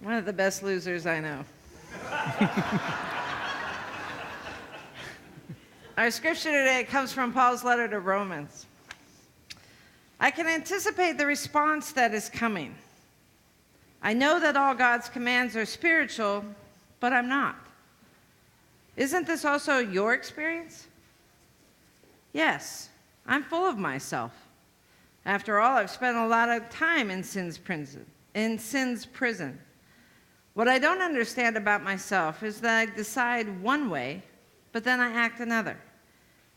One of the best losers I know. Our scripture today comes from Paul's letter to Romans. I can anticipate the response that is coming. I know that all God's commands are spiritual, but I'm not. Isn't this also your experience? Yes, I'm full of myself. After all, I've spent a lot of time in sin's prison. What I don't understand about myself is that I decide one way, but then I act another,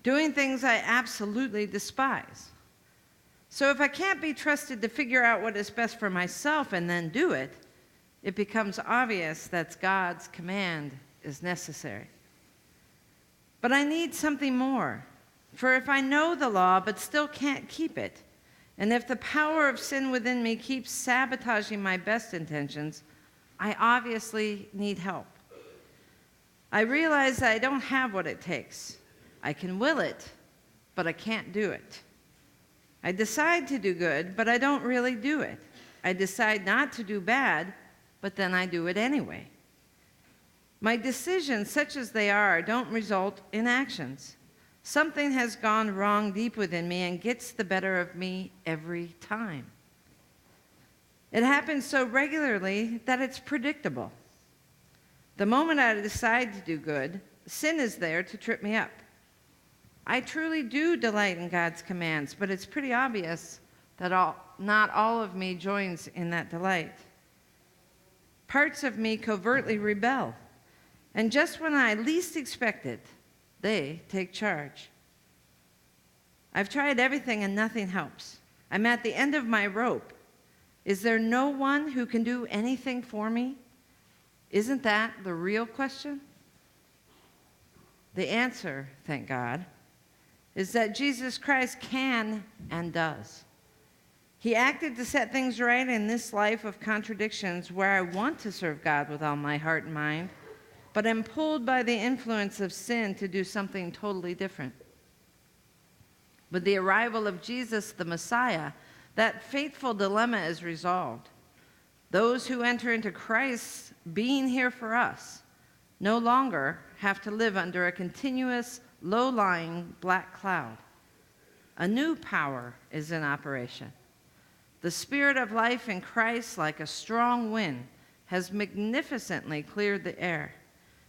doing things I absolutely despise. So if I can't be trusted to figure out what is best for myself and then do it, it becomes obvious that God's command is necessary. But I need something more. For if I know the law but still can't keep it, and if the power of sin within me keeps sabotaging my best intentions, I obviously need help. I realize that I don't have what it takes. I can will it, but I can't do it. I decide to do good, but I don't really do it. I decide not to do bad, but then I do it anyway. My decisions, such as they are, don't result in actions. Something has gone wrong deep within me and gets the better of me every time. It happens so regularly that it's predictable. The moment I decide to do good, sin is there to trip me up. I truly do delight in God's commands, but it's pretty obvious that not all of me joins in that delight. Parts of me covertly rebel, and just when I least expect it, they take charge. I've tried everything and nothing helps. I'm at the end of my rope. Is there no one who can do anything for me? Isn't that the real question? The answer, thank God, is that Jesus Christ can and does. He acted to set things right in this life of contradictions where I want to serve God with all my heart and mind, but am pulled by the influence of sin to do something totally different. With the arrival of Jesus, the Messiah, that fateful dilemma is resolved. Those who enter into Christ's being here for us no longer have to live under a continuous, low-lying black cloud. A new power is in operation. The Spirit of life in Christ, like a strong wind, has magnificently cleared the air,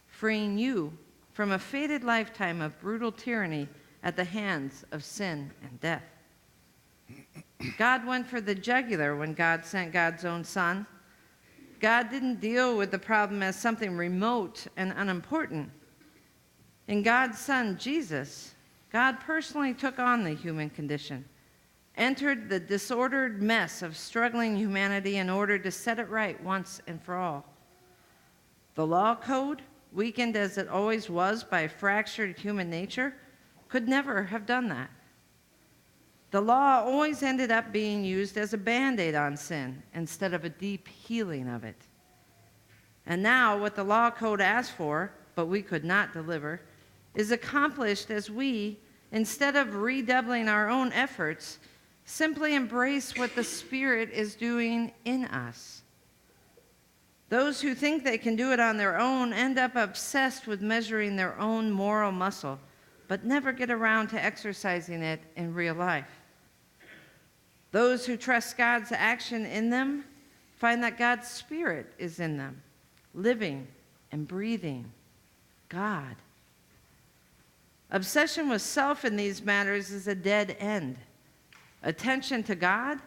freeing you from a fated lifetime of brutal tyranny at the hands of sin and death. God went for the jugular when God sent God's own Son. God didn't deal with the problem as something remote and unimportant. In God's Son, Jesus, God personally took on the human condition, entered the disordered mess of struggling humanity in order to set it right once and for all. The law code, weakened as it always was by fractured human nature, could never have done that. The law always ended up being used as a Band-Aid on sin instead of a deep healing of it. And now what the law code asked for, but we could not deliver, is accomplished as we, instead of redoubling our own efforts, simply embrace what the Spirit is doing in us. Those who think they can do it on their own end up obsessed with measuring their own moral muscle, but never get around to exercising it in real life. Those who trust God's action in them find that God's Spirit is in them, living and breathing God. Obsession with self in these matters is a dead end. Attention to God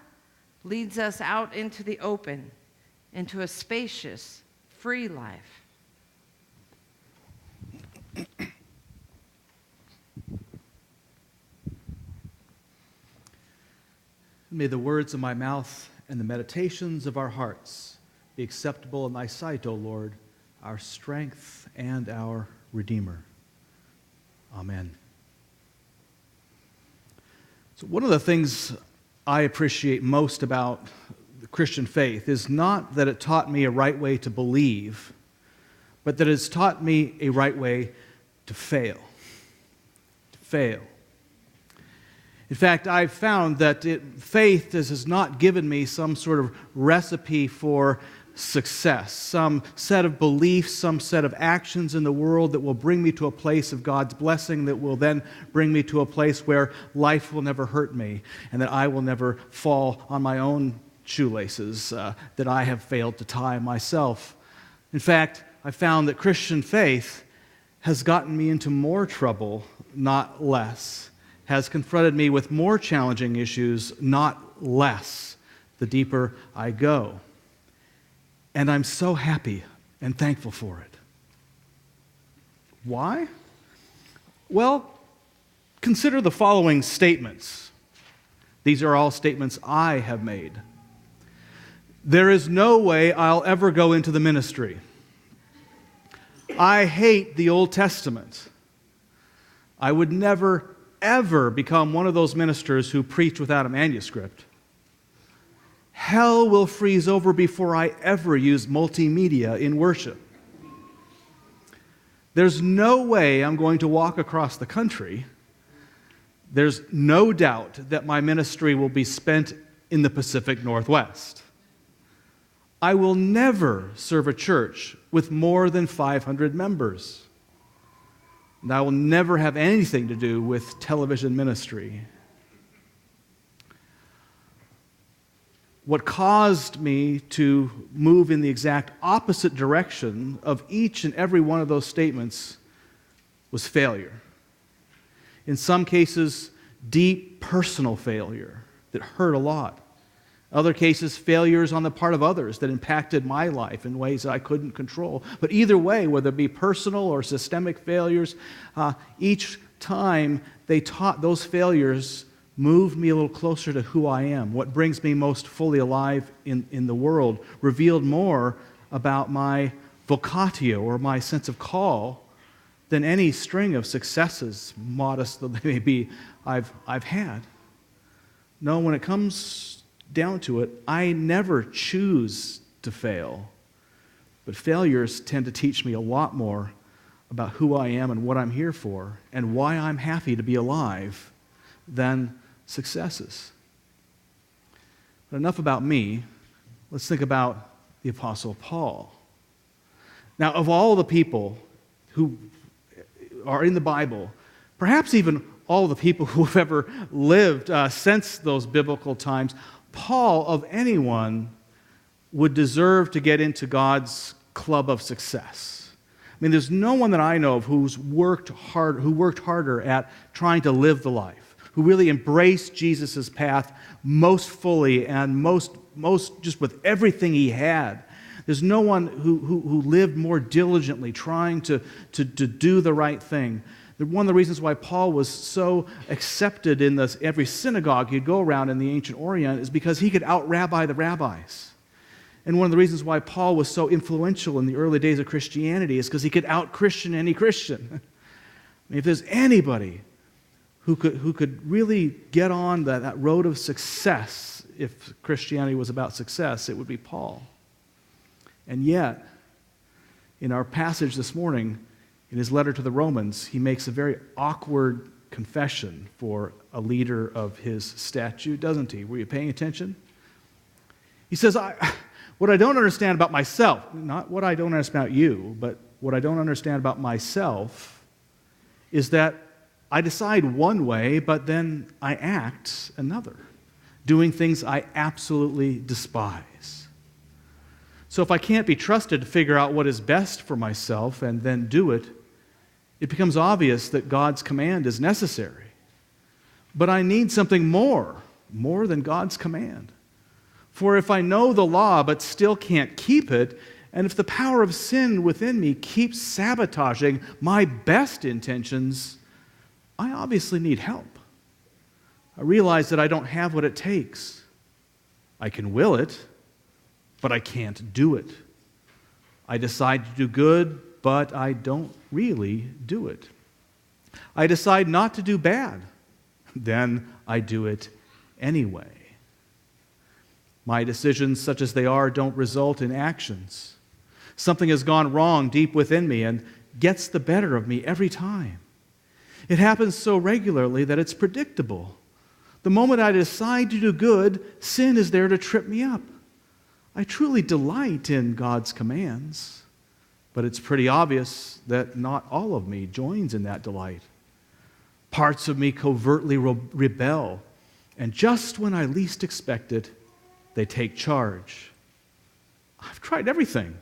leads us out into the open, into a spacious, free life. May the words of my mouth and the meditations of our hearts be acceptable in thy sight, O Lord, our strength and our Redeemer. Amen. So one of the things I appreciate most about the Christian faith is not that it taught me a right way to believe, but that it's taught me a right way to fail. To fail. In fact, I've found that faith has not given me some sort of recipe for success, some set of beliefs, some set of actions in the world that will bring me to a place of God's blessing, that will then bring me to a place where life will never hurt me and that I will never fall on my own shoelaces that I have failed to tie myself. In fact, I found that Christian faith has gotten me into more trouble, not less, has confronted me with more challenging issues, not less, the deeper I go. And I'm so happy and thankful for it. Why? Well, consider the following statements. These are all statements I have made. There is no way I'll ever go into the ministry. I hate the Old Testament. I would never, ever become one of those ministers who preach without a manuscript. Hell will freeze over before I ever use multimedia in worship. There's no way I'm going to walk across the country. There's no doubt that my ministry will be spent in the Pacific Northwest. I will never serve a church with more than 500 members. And I will never have anything to do with television ministry. What caused me to move in the exact opposite direction of each and every one of those statements was failure. In some cases, deep personal failure that hurt a lot. Other cases, failures on the part of others that impacted my life in ways I couldn't control. But either way, whether it be personal or systemic failures, each time those failures moved me a little closer to who I am, what brings me most fully alive in the world, revealed more about my vocatio or my sense of call than any string of successes, modest though they may be, I've had. No, when it comes down to it, I never choose to fail. But failures tend to teach me a lot more about who I am and what I'm here for and why I'm happy to be alive than successes. But enough about me. Let's think about the Apostle Paul. Now, of all the people who are in the Bible, perhaps even all the people who have ever lived since those biblical times, Paul, of anyone, would deserve to get into God's club of success. I mean, there's no one that I know of who worked harder at trying to live the life, who really embraced Jesus' path most fully and most just with everything he had. There's no one who lived more diligently trying to do the right thing. One of the reasons why Paul was so accepted in every synagogue he'd go around in the ancient Orient is because he could out-rabbi the rabbis. And one of the reasons why Paul was so influential in the early days of Christianity is because he could out-Christian any Christian. I mean, if there's anybody who could really get on that road of success, if Christianity was about success, it would be Paul. And yet, in our passage this morning, in his letter to the Romans, he makes a very awkward confession for a leader of his stature, doesn't he? Were you paying attention? He says, what I don't understand about myself, not what I don't understand about you, but what I don't understand about myself is that I decide one way, but then I act another, doing things I absolutely despise. So if I can't be trusted to figure out what is best for myself and then do it, it becomes obvious that God's command is necessary. But I need something more than God's command. For if I know the law but still can't keep it, and if the power of sin within me keeps sabotaging my best intentions, I obviously need help. I realize that I don't have what it takes. I can will it, but I can't do it. I decide to do good, but I don't really do it. I decide not to do bad, then I do it anyway. My decisions, such as they are, don't result in actions. Something has gone wrong deep within me and gets the better of me every time. It happens so regularly that it's predictable. The moment I decide to do good, sin is there to trip me up. I truly delight in God's commands, but it's pretty obvious that not all of me joins in that delight. Parts of me covertly rebel, and just when I least expect it, they take charge. I've tried everything,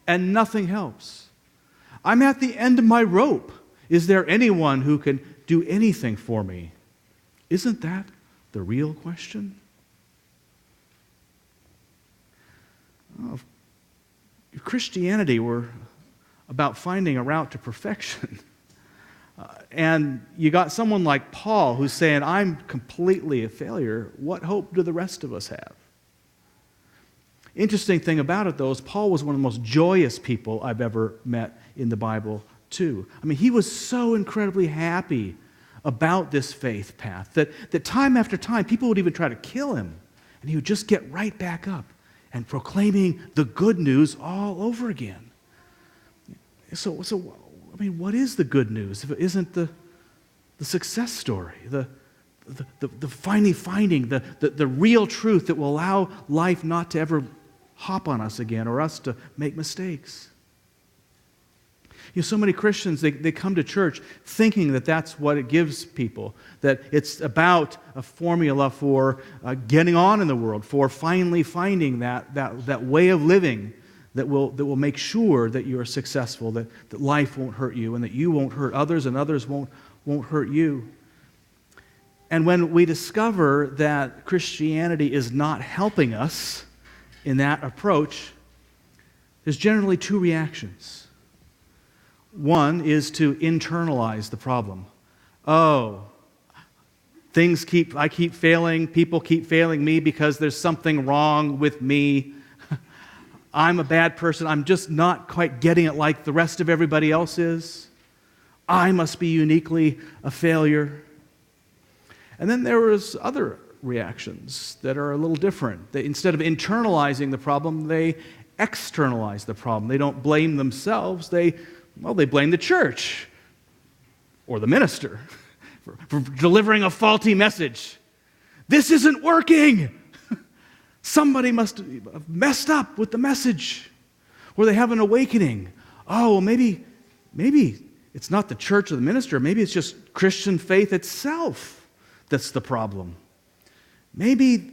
and nothing helps. I'm at the end of my rope. Is there anyone who can do anything for me? Isn't that the real question? Oh, if Christianity were about finding a route to perfection, and you got someone like Paul who's saying, I'm completely a failure, what hope do the rest of us have? Interesting thing about it, though, is Paul was one of the most joyous people I've ever met in the Bible, too. I mean, he was so incredibly happy about this faith path that time after time, people would even try to kill him, and he would just get right back up and proclaiming the good news all over again. So I mean, what is the good news if it isn't the success story, the finding the real truth that will allow life not to ever hop on us again or us to make mistakes? You know, so many Christians, they come to church thinking that that's what it gives people, that it's about a formula for getting on in the world, for finally finding that way of living that will make sure that you are successful, that life won't hurt you, and that you won't hurt others, and others won't hurt you. And when we discover that Christianity is not helping us in that approach, there's generally two reactions. One is to internalize the problem. Oh, I keep failing, people keep failing me because there's something wrong with me. I'm a bad person, I'm just not quite getting it like the rest of everybody else is. I must be uniquely a failure. And then there was other reactions that are a little different. Instead of internalizing the problem, they externalize the problem. They don't blame themselves, they blame the church or the minister for delivering a faulty message. This isn't working. Somebody must have messed up with the message. Or they have an awakening. Oh, well, maybe it's not the church or the minister. Maybe it's just Christian faith itself that's the problem. Maybe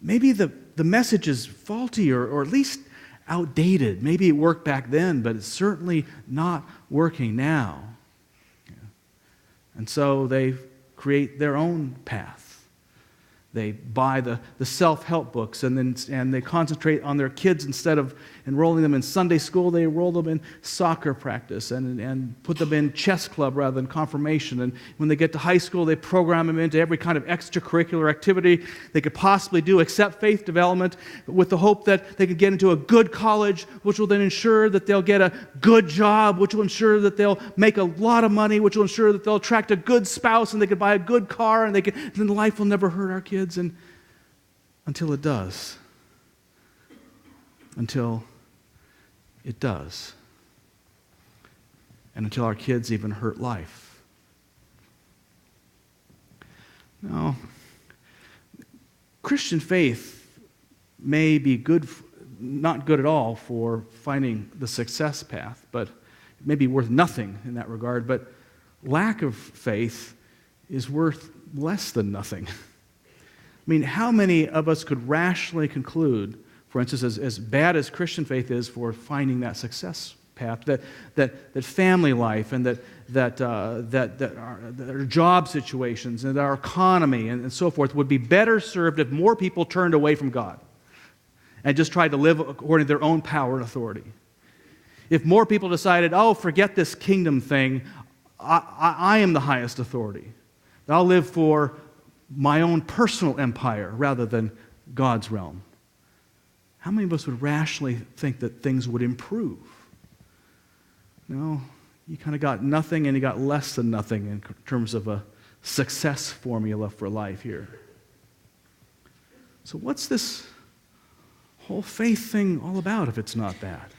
the message is faulty or at least outdated. Maybe it worked back then, but it's certainly not working now. And so they create their own path. They buy the self-help books and they concentrate on their kids. Instead of enrolling them in Sunday school, they enroll them in soccer practice and put them in chess club rather than confirmation. And when they get to high school, they program them into every kind of extracurricular activity they could possibly do except faith development, with the hope that they could get into a good college, which will then ensure that they'll get a good job, which will ensure that they'll make a lot of money, which will ensure that they'll attract a good spouse and they could buy a good car and then life will never hurt our kids. And until it does. Until it does. And until our kids even hurt life. Now, Christian faith may be not good at all for finding the success path, but it may be worth nothing in that regard. But lack of faith is worth less than nothing. I mean, how many of us could rationally conclude, for instance, as bad as Christian faith is for finding that success path, that family life and that our job situations and our economy and so forth would be better served if more people turned away from God and just tried to live according to their own power and authority? If more people decided, oh, forget this kingdom thing, I am the highest authority. I'll live for my own personal empire rather than God's realm. How many of us would rationally think that things would improve? No, you kind of got nothing and you got less than nothing in terms of a success formula for life here. So what's this whole faith thing all about if it's not that?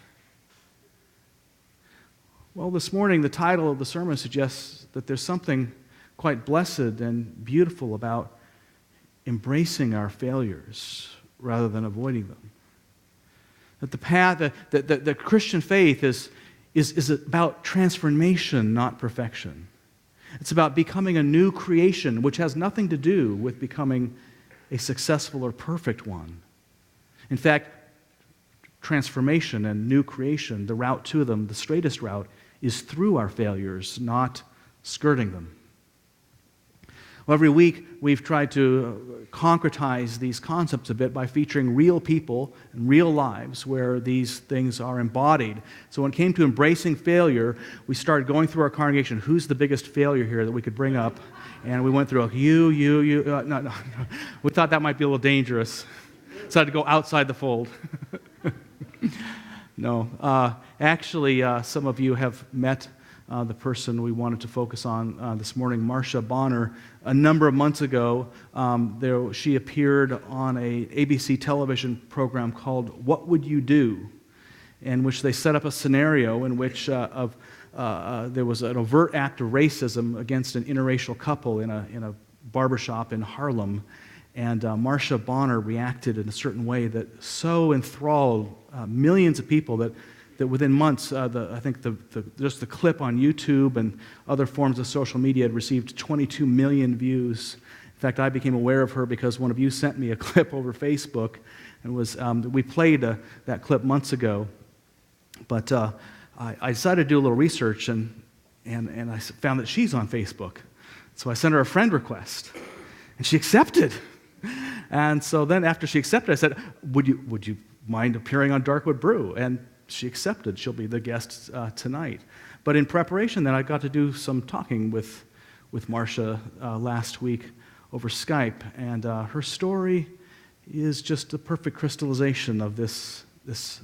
Well, this morning the title of the sermon suggests that there's something quite blessed and beautiful about embracing our failures rather than avoiding them. That the path, the Christian faith is about transformation, not perfection. It's about becoming a new creation, which has nothing to do with becoming a successful or perfect one. In fact, transformation and new creation, the route to them, the straightest route, is through our failures, not skirting them. Well, every week we've tried to concretize these concepts a bit by featuring real people and real lives where these things are embodied. So when it came to embracing failure, we started going through our congregation, who's the biggest failure here that we could bring up? And we went through you. No. We thought that might be a little dangerous. Decided to go outside the fold. No. Actually, some of you have met the person we wanted to focus on this morning, Marcia Bonner. A number of months ago, she appeared on a ABC television program called What Would You Do?, in which they set up a scenario in which there was an overt act of racism against an interracial couple in a barbershop in Harlem. And Marcia Bonner reacted in a certain way that so enthralled millions of people that within months, I think just the clip on YouTube and other forms of social media had received 22 million views. In fact, I became aware of her because one of you sent me a clip over Facebook, and we played that clip months ago. But I decided to do a little research, and I found that she's on Facebook. So I sent her a friend request, and she accepted. And so then after she accepted, I said, would you mind appearing on Darkwood Brew? And she accepted. She'll be the guest tonight. But in preparation, then I got to do some talking with Marcia last week over Skype, and her story is just a perfect crystallization of this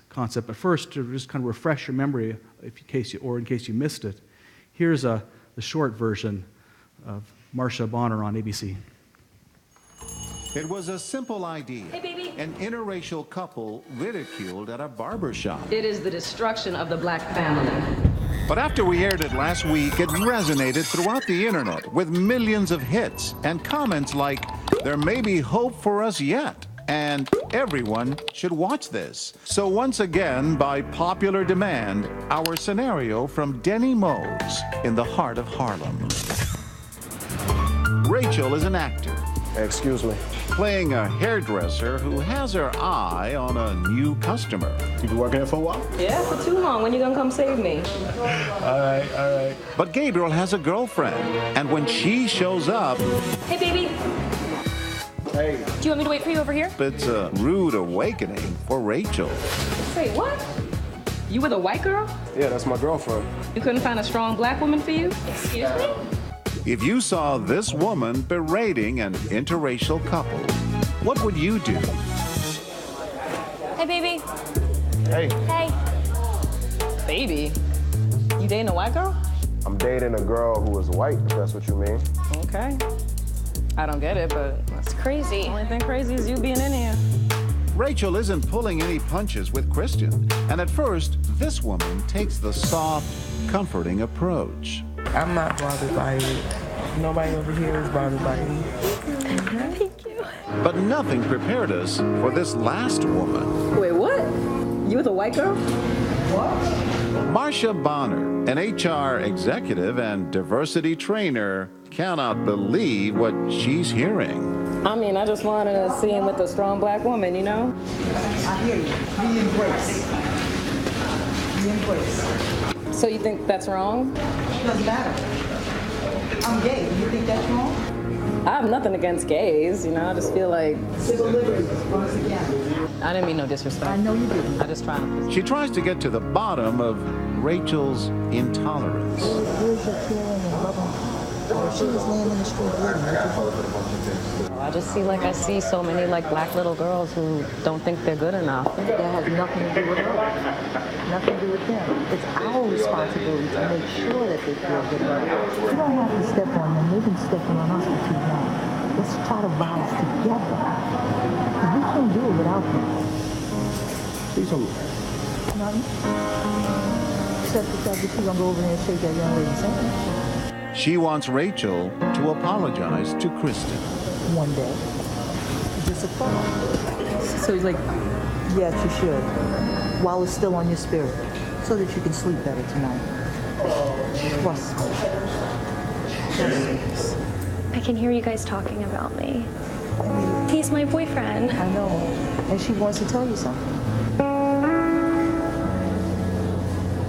concept. But first, to just kind of refresh your memory, in case you missed it, here's the short version of Marcia Bonner on ABC. It was a simple idea. Hey, baby. An interracial couple ridiculed at a barber shop. It is the destruction of the black family. But after we aired it last week, it resonated throughout the internet with millions of hits and comments like, "There may be hope for us yet," and "Everyone should watch this." So once again, by popular demand, our scenario from Denny Moe's in the heart of Harlem. Rachel is an actor. Excuse me. Playing a hairdresser who has her eye on a new customer. You been working here for a while? Yeah, for too long. When you gonna come save me? All right. But Gabriel has a girlfriend, and when she shows up, Hey, baby. Hey. Do you want me to wait for you over here? it's a rude awakening for Rachel. Wait, what? You with a white girl? Yeah, that's my girlfriend. You couldn't find a strong black woman for you? Excuse me? If you saw this woman berating an interracial couple, what would you do? Hey, baby. Hey, Hey. Baby, you dating a white girl? I'm dating a girl who is white, if that's what you mean. Okay. I don't get it, but It's crazy. the only thing crazy is you being in here. Rachel isn't pulling any punches with Christian, and at first, this woman takes the soft, comforting approach. I'm not bothered by it. Nobody over here is bothered by it. Thank you. But nothing prepared us for this last woman. Wait, what? You with a white girl? Marcia Bonner, an HR executive and diversity trainer, cannot believe what she's hearing. I mean, I just wanted to see him with a strong black woman, you know? I hear you. We embrace. We embrace. So you think that's wrong? Doesn't matter. I'm gay. Do you think that's wrong? I have nothing against gays, you know? I just feel like Civil liberties, once again. I didn't mean no disrespect. I know you didn't. I just try to. She tries to get to the bottom of Rachel's intolerance. Where's your caring and loving? She was laying in the street bleeding. I just I see so many black little girls who don't think they're good enough. That has nothing to do with us. Nothing to do with them. It's our responsibility to make sure that they feel good enough. You don't have to step on them. They've been stepping on us for too long. Let's try to rise together. We can't do it without them. Please hold. Nothing. Except the fact that you're going to go over there and shake that young lady's hand. She wants Rachel to apologize to Kristen. One day. Is this a thought? So he's like, Yes, you should. while it's still on your spirit so that you can sleep better tonight. Trust me. I can hear you guys talking about me. He's my boyfriend. I know. And she wants to tell you something.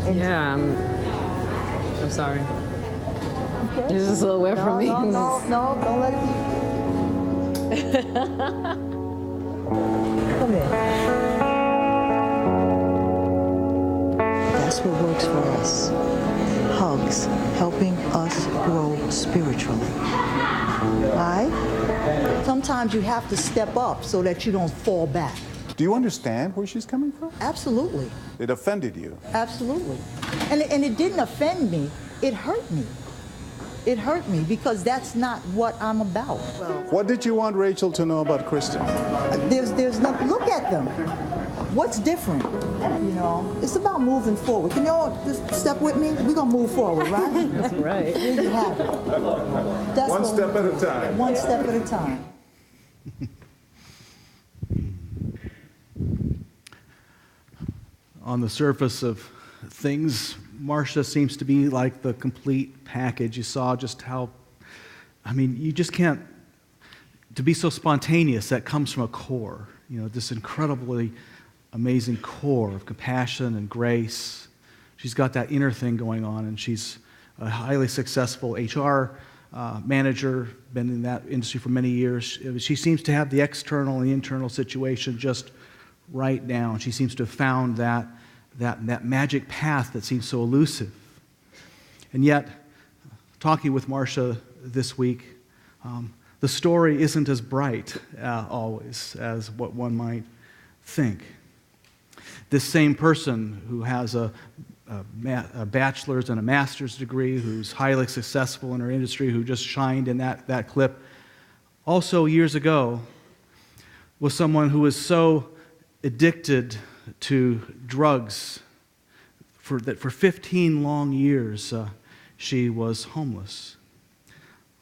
And Yeah, I'm sorry. Okay. You're just a little weird from me. No, don't let it be. Come in. That's what works for us. Hugs, helping us grow spiritually. All right? Sometimes you have to step up so that you don't fall back. Do you understand where she's coming from? Absolutely. It offended you. Absolutely. And it didn't offend me. It hurt me. It hurt me because that's not what I'm about. What did you want Rachel to know about Kristen? There's no, look at them. What's different? You know, it's about moving forward. Can y'all just step with me? We're gonna move forward, right? That's right. There you have it. That's One what step at a time. One step at a time. On the surface of things, Marcia seems to be like the complete package. You saw just how, you just can't, to be so spontaneous, that comes from a core. This incredibly amazing core of compassion and grace. She's got that inner thing going on, and she's a highly successful HR manager, been in that industry for many years. She seems to have the external and the internal situation just right down. She seems to have found that magic path that seems so elusive. And yet, talking with Marcia this week, the story isn't as bright always as what one might think. This same person who has a bachelor's and a master's degree, who's highly successful in her industry, who just shined in that clip, also years ago was someone who was so addicted to drugs for 15 long years she was homeless.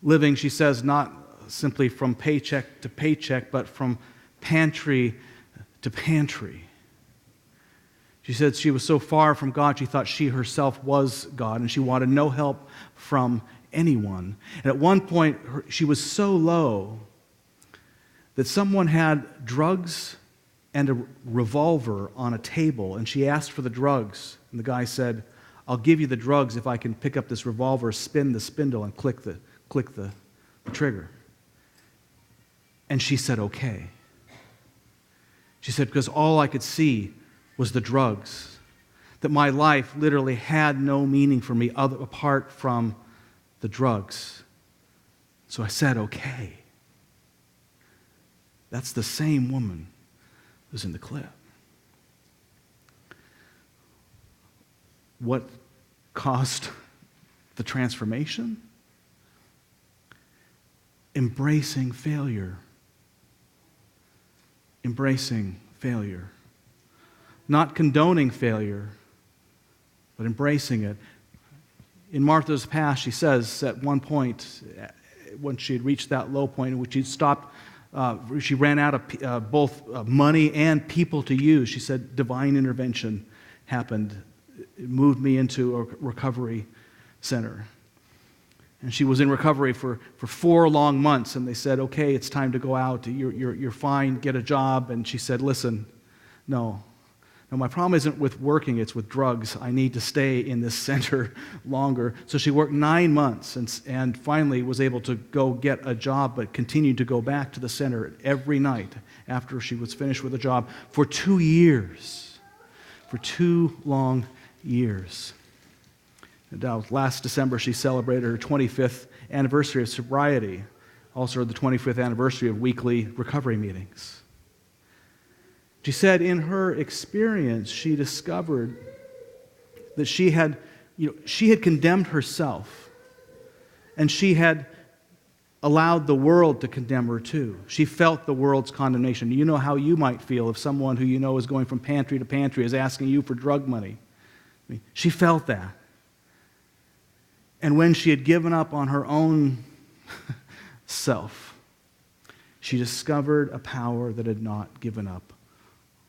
Living, she says, not simply from paycheck to paycheck, but from pantry to pantry. She said she was so far from God, she thought she herself was God, and she wanted no help from anyone. And at one point, she was so low that someone had drugs and a revolver on a table, and she asked for the drugs. And the guy said, "I'll give you the drugs if I can pick up this revolver, spin the spindle, and click the trigger." And she said, "Okay." She said, because all I could see was the drugs, that my life literally had no meaning for me apart from the drugs. So I said, "Okay." That's the same woman who's in the clip. What caused the transformation? Embracing failure. Embracing failure. Not condoning failure, but embracing it. In Martha's past, she says at one point, when she had reached that low point in which she'd stopped, she ran out of both money and people to use. She said divine intervention happened. It moved me into a recovery center. And she was in recovery for 4 long months, and they said, "Okay, it's time to go out. You're fine, get a job." And she said, "Listen, no, my problem isn't with working, it's with drugs. I need to stay in this center longer." So she worked 9 months and finally was able to go get a job, but continued to go back to the center every night after she was finished with a job for 2 years. For 2 long years. And last December, she celebrated her 25th anniversary of sobriety, also the 25th anniversary of weekly recovery meetings. She said in her experience, she discovered that she had condemned herself, and she had allowed the world to condemn her too. She felt the world's condemnation. You know how you might feel if someone who you know is going from pantry to pantry is asking you for drug money. She felt that. And when she had given up on her own self, she discovered a power that had not given up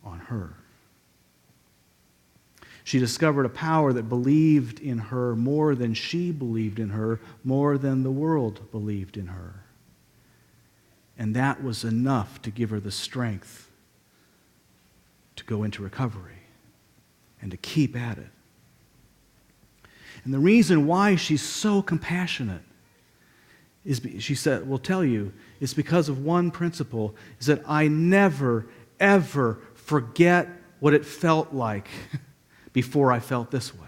on her. She discovered a power that believed in her more than she believed in her, more than the world believed in her. And that was enough to give her the strength to go into recovery and to keep at it. And the reason why she's so compassionate is, she said, will tell you, is because of one principle, is that I never, ever forget what it felt like before I felt this way.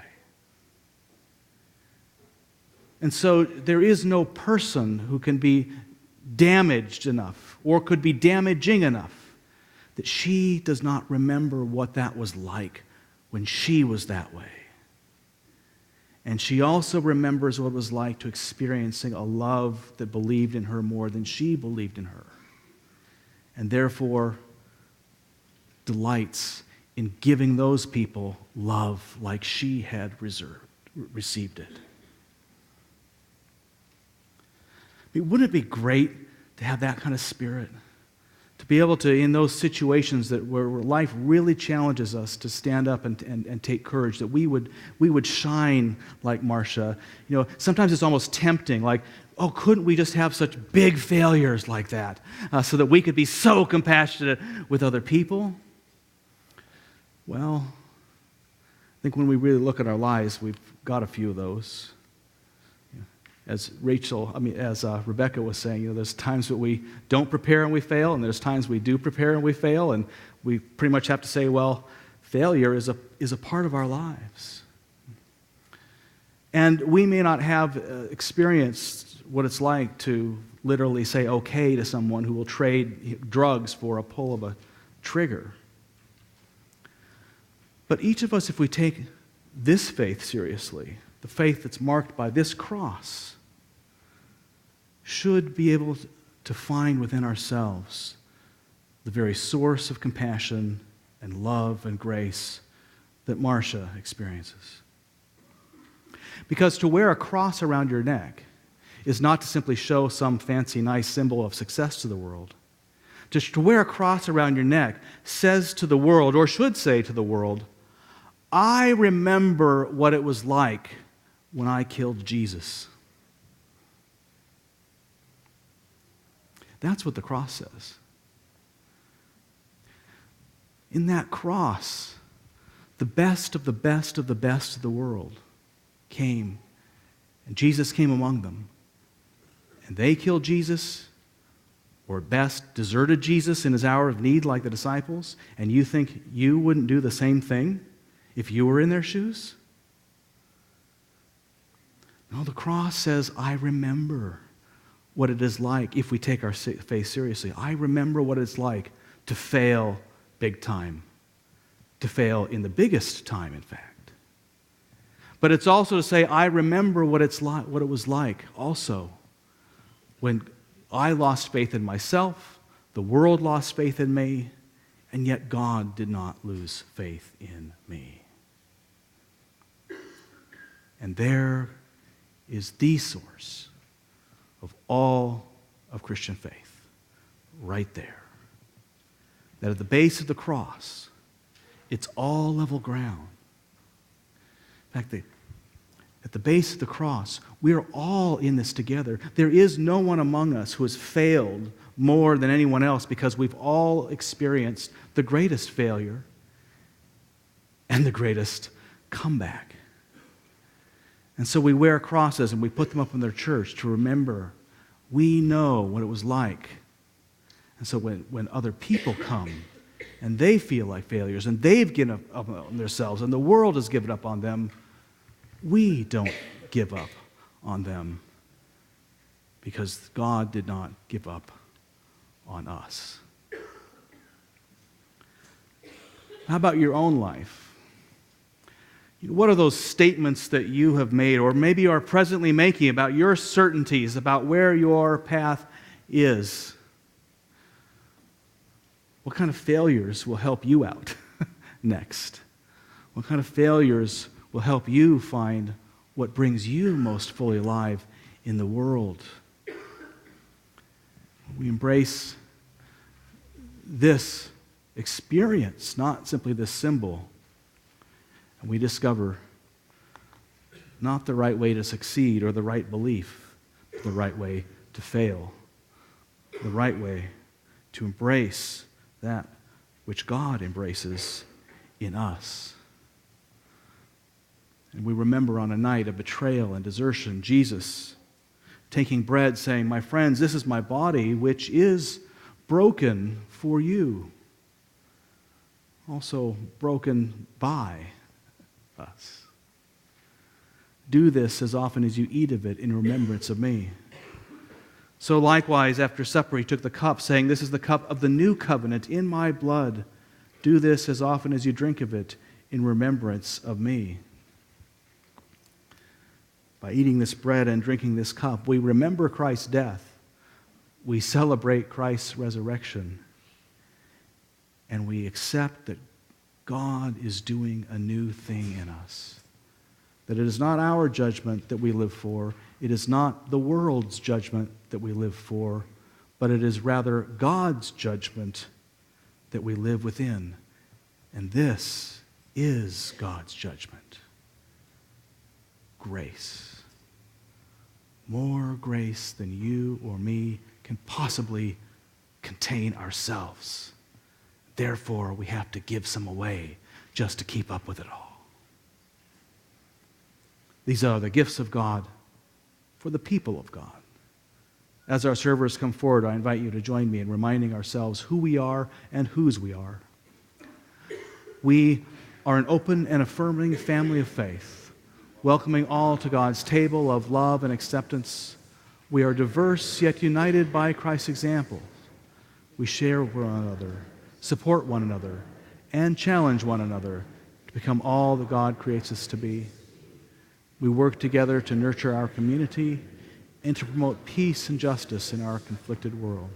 And so there is no person who can be damaged enough or could be damaging enough that she does not remember what that was like when she was that way. And she also remembers what it was like to experiencing a love that believed in her more than she believed in her. And therefore delights in giving those people love like she had received it. I mean, wouldn't it be great to have that kind of spirit? To be able to, in those situations where life really challenges us, to stand up and take courage, that we would shine like Marcia. You know, sometimes it's almost tempting, like, oh, couldn't we just have such big failures like that so that we could be so compassionate with other people? Well, I think when we really look at our lives, we've got a few of those. As Rebecca was saying, you know, there's times that we don't prepare and we fail, and there's times we do prepare and we fail, and we pretty much have to say, well, failure is a part of our lives. And we may not have experienced what it's like to literally say okay to someone who will trade drugs for a pull of a trigger. But each of us, if we take this faith seriously, the faith that's marked by this cross, should be able to find within ourselves the very source of compassion and love and grace that Marcia experiences. Because to wear a cross around your neck is not to simply show some fancy, nice symbol of success to the world. To wear a cross around your neck says to the world, or should say to the world, I remember what it was like when I killed Jesus. That's what the cross says. In that cross, the best of the best of the best of the world came, and Jesus came among them. And they killed Jesus, or at best deserted Jesus in his hour of need like the disciples, and you think you wouldn't do the same thing if you were in their shoes? No, the cross says, I remember what it is like if we take our faith seriously. I remember what it's like to fail big time, to fail in the biggest time, in fact. But it's also to say, I remember what it was like also when I lost faith in myself, the world lost faith in me, and yet God did not lose faith in me. And there is the source of all of Christian faith, right there. That at the base of the cross, it's all level ground. In fact, at the base of the cross, we are all in this together. There is no one among us who has failed more than anyone else, because we've all experienced the greatest failure and the greatest comeback. And so we wear crosses and we put them up in their church to remember we know what it was like. And so when other people come and they feel like failures and they've given up on themselves and the world has given up on them, we don't give up on them, because God did not give up on us. How about your own life? What are those statements that you have made or maybe are presently making about your certainties, about where your path is? What kind of failures will help you out next? What kind of failures will help you find what brings you most fully alive in the world? We embrace this experience, not simply this symbol. we discover not the right way to succeed or the right belief, but the right way to fail, the right way to embrace that which God embraces in us. And we remember on a night of betrayal and desertion, Jesus taking bread, saying, "My friends, this is my body, which is broken for you." Also broken by us. Do this as often as you eat of it in remembrance of me. So likewise, after supper, he took the cup, saying, "This is the cup of the new covenant in my blood. Do this as often as you drink of it in remembrance of me." By eating this bread and drinking this cup, we remember Christ's death. We celebrate Christ's resurrection. And we accept that God is doing a new thing in us. That it is not our judgment that we live for. It is not the world's judgment that we live for, but it is rather God's judgment that we live within. And this is God's judgment. Grace. More grace than you or me can possibly contain ourselves. Therefore, we have to give some away just to keep up with it all. These are the gifts of God for the people of God. As our servers come forward, I invite you to join me in reminding ourselves who we are and whose we are. We are an open and affirming family of faith, welcoming all to God's table of love and acceptance. We are diverse yet united by Christ's example. We share with one another, support one another, and challenge one another to become all that God creates us to be. We work together to nurture our community and to promote peace and justice in our conflicted world.